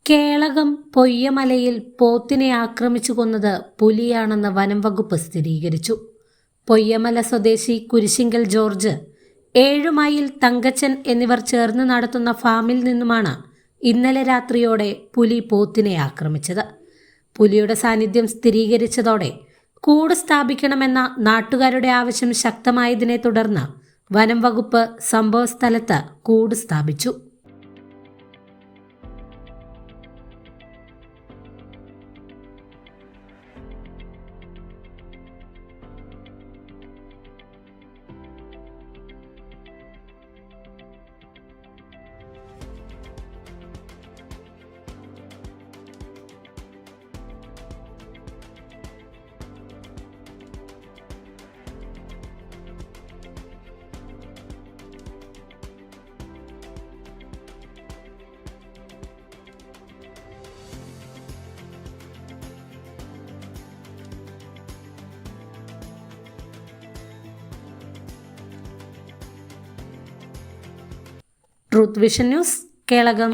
കേളകം പൊയ്യമലയിൽ പോത്തിനെ ആക്രമിച്ചു കൊന്നത് പുലിയാണെന്ന് വനം വകുപ്പ് സ്ഥിരീകരിച്ചു. പൊയ്യമല സ്വദേശി കുരിശിങ്കൽ ജോർജ്, 7 മൈൽ തങ്കച്ചൻ എന്നിവർ ചേർന്ന് നടത്തുന്ന ഫാമിൽ നിന്നുമാണ് ഇന്നലെ രാത്രിയോടെ പുലി പോത്തിനെ ആക്രമിച്ചത്. പുലിയുടെ സാന്നിധ്യം സ്ഥിരീകരിച്ചതോടെ കൂട് സ്ഥാപിക്കണമെന്ന നാട്ടുകാരുടെ ആവശ്യം ശക്തമായതിനെ തുടർന്ന് വനം വകുപ്പ് സംഭവസ്ഥലത്ത് കൂട് സ്ഥാപിച്ചു. Truth vision news, Kelakam.